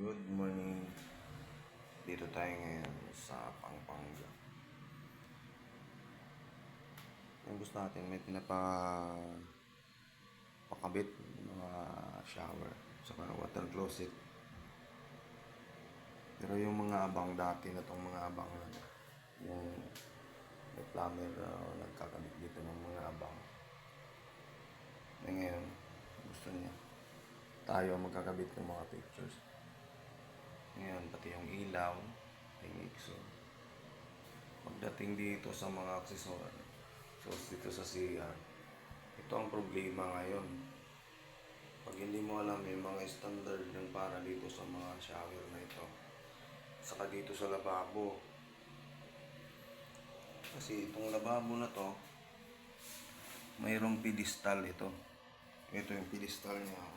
Good morning. Dito tayo ngayon sa Pampanga. Yung gusto natin, may pakabit mga shower saka water closet. Pero yung mga abang dati na tong mga abang na yung may plumber nagkakabit dito ng mga abang. Na ngayon, gusto niya tayo magkakabit ng mga pictures. Ngayon, pati yung ilaw, yung exo. Pagdating dito sa mga aksesoryo, so dito sa CR, ito ang problema ngayon. Pag hindi mo alam yung mga standard ng para dito sa mga shower na ito, saka dito sa lababo. Kasi itong lababo na to, mayroong pedestal ito. Ito yung pedestal niya.